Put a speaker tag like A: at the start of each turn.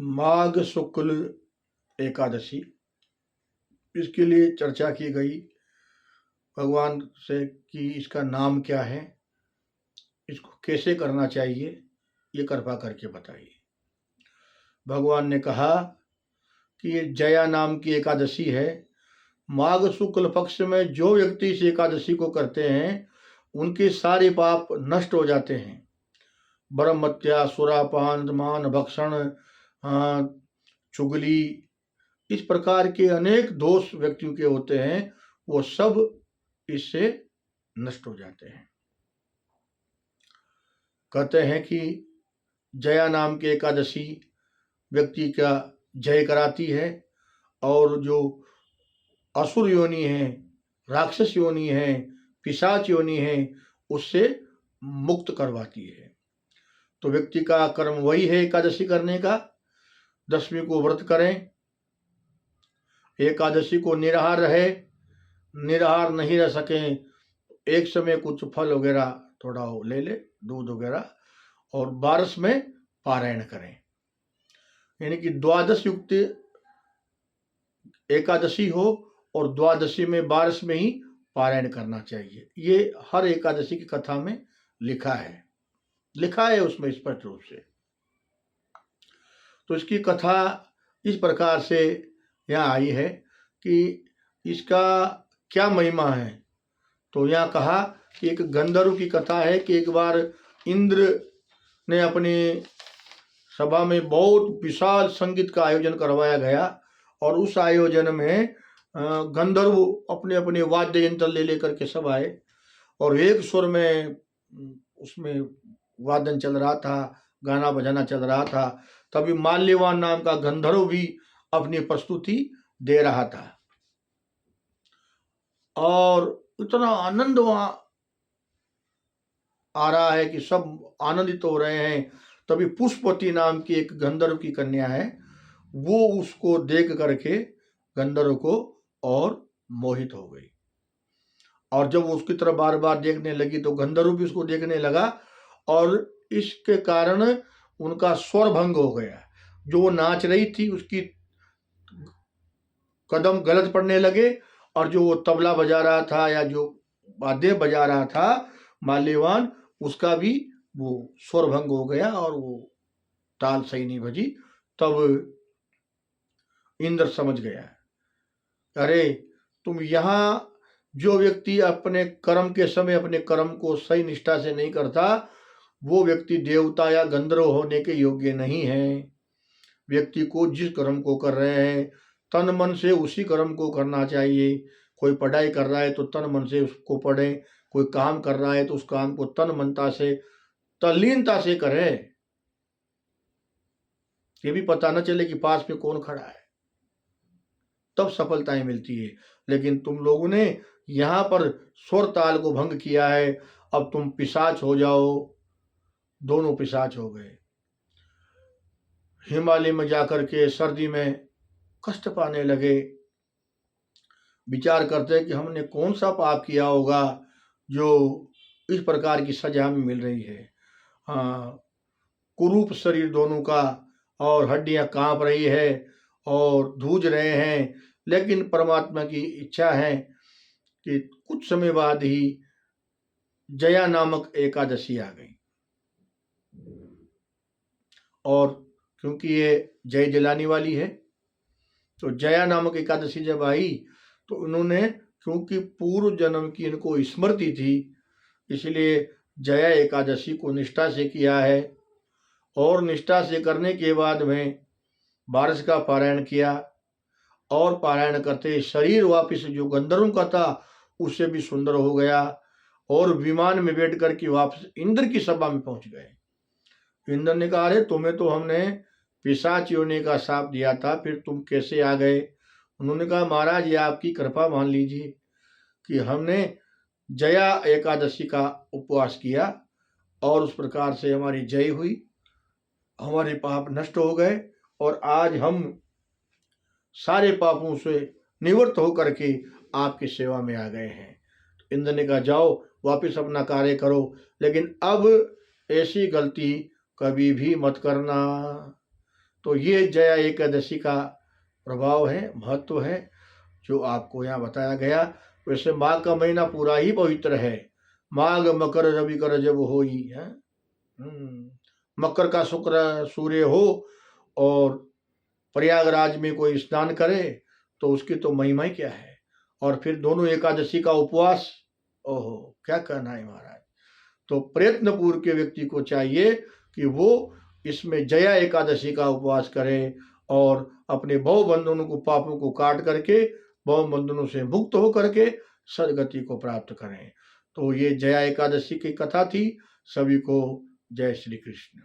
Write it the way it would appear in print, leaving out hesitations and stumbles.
A: माघ शुक्ल एकादशी, इसके लिए चर्चा की गई भगवान से कि इसका नाम क्या है, इसको कैसे करना चाहिए, ये कृपा करके बताइए। भगवान ने कहा कि ये जया नाम की एकादशी है। माघ शुक्ल पक्ष में जो व्यक्ति इस एकादशी को करते हैं उनके सारे पाप नष्ट हो जाते हैं। ब्रह्मत्या, सुरापान, मान भक्षण, चुगली, इस प्रकार के अनेक दोष व्यक्तियों के होते हैं, वो सब इससे नष्ट हो जाते हैं। कहते हैं कि जया नाम की एकादशी व्यक्ति का जय कराती है और जो असुर योनि है, राक्षस योनि है, पिशाच योनि है, उससे मुक्त करवाती है। तो व्यक्ति का कर्म वही है एकादशी करने का। दशमी को व्रत करें, एकादशी को निराहार रहे, निराहार नहीं रह सकें एक समय कुछ फल वगैरह थोड़ा हो ले ले, दूध वगैरह, और 12 में पारायण करें। यानी कि द्वादश युक्त एकादशी हो और द्वादशी में 12 में ही पारायण करना चाहिए। ये हर एकादशी की कथा में लिखा है उसमें स्पष्ट रूप से। तो इसकी कथा इस प्रकार से यहाँ आई है कि इसका क्या महिमा है। तो यहाँ कहा कि एक गंधर्व की कथा है कि एक बार इंद्र ने अपने सभा में बहुत विशाल संगीत का आयोजन करवाया गया और उस आयोजन में गंधर्व अपने अपने वाद्य यंत्र ले लेकर के सब आए और एक सुर में उसमें वादन चल रहा था, गाना बजाना चल रहा था। तभी माल्यवान नाम का गंधर्व भी अपनी प्रस्तुति दे रहा था और इतना आनंद वहां आ रहा है कि सब आनंदित हो रहे हैं। तभी पुष्पवती नाम की एक गंधर्व की कन्या है, वो उसको देख करके गंधर्व को और मोहित हो गई और जब उसकी तरफ बार बार देखने लगी तो गंधर्व भी उसको देखने लगा और इसके कारण उनका स्वर भंग हो गया। जो वो नाच रही थी उसकी कदम गलत पड़ने लगे और जो वो तबला बजा रहा था या जो वाद्य बजा रहा था माल्यवान, उसका भी वो स्वर भंग हो गया और वो ताल सही नहीं बजी। तब इंद्र समझ गया, अरे तुम यहाँ जो व्यक्ति अपने कर्म के समय अपने कर्म को सही निष्ठा से नहीं करता, वो व्यक्ति देवता या गंधर्व होने के योग्य नहीं है। व्यक्ति को जिस कर्म को कर रहे हैं तन मन से उसी कर्म को करना चाहिए। कोई पढ़ाई कर रहा है तो तन मन से उसको पढ़े, कोई काम कर रहा है तो उस काम को तन मनता से तल्लीनता से करे। ये भी पता न चले कि पास में कौन खड़ा है, तब सफलताएं मिलती है। लेकिन तुम लोगों ने यहाँ पर स्वर ताल को भंग किया है, अब तुम पिशाच हो जाओ। दोनों पिशाच हो गए। हिमालय में जाकर के सर्दी में कष्ट पाने लगे, विचार करते कि हमने कौन सा पाप किया होगा जो इस प्रकार की सजा हमें मिल रही है। कुरूप शरीर दोनों का और हड्डियां कांप रही है और धूज रहे हैं, लेकिन परमात्मा की इच्छा है कि कुछ समय बाद ही जया नामक एकादशी आ गई और क्योंकि ये जय दिलाने वाली है तो जया नामक एकादशी जब आई तो उन्होंने, क्योंकि पूर्व जन्म की इनको स्मृति थी, इसलिए जया एकादशी को निष्ठा से किया है और निष्ठा से करने के बाद में 12 का पारायण किया और पारायण करते शरीर वापिस जो गंधर्वों का था उससे भी सुंदर हो गया और विमान में बैठ कर के वापस इंद्र की सभा में पहुंच गए। इंद्र ने कहा, अरे तुम्हें तो हमने पिशाच योनि का शाप दिया था, फिर तुम कैसे आ गए। उन्होंने कहा, महाराज ये आपकी कृपा मान लीजिए कि हमने जया एकादशी का उपवास किया और उस प्रकार से हमारी जय हुई, हमारे पाप नष्ट हो गए और आज हम सारे पापों से निवृत्त होकर के आपकी सेवा में आ गए हैं। तो इंद्र ने कहा, जाओ वापस अपना कार्य करो, लेकिन अब ऐसी गलती कभी भी मत करना तो ये जया एकादशी का प्रभाव है, महत्व है, जो आपको यहाँ बताया गया। वैसे माघ का महीना पूरा ही पवित्र है। माघ मकर रवि कर जब होई है, मकर का शुक्र सूर्य हो और प्रयागराज में कोई स्नान करे तो उसकी तो महिमा ही क्या है। और फिर दोनों एकादशी का उपवास, ओहो क्या कहना है महाराज। तो प्रयत्नपूर्वक के व्यक्ति को चाहिए कि वो इसमें जया एकादशी का उपवास करे और अपने भव बंधनों को, पापों को काट करके भव बंधनों से मुक्त हो करके सदगति को प्राप्त करें। तो ये जया एकादशी की कथा थी। सभी को जय श्री कृष्ण।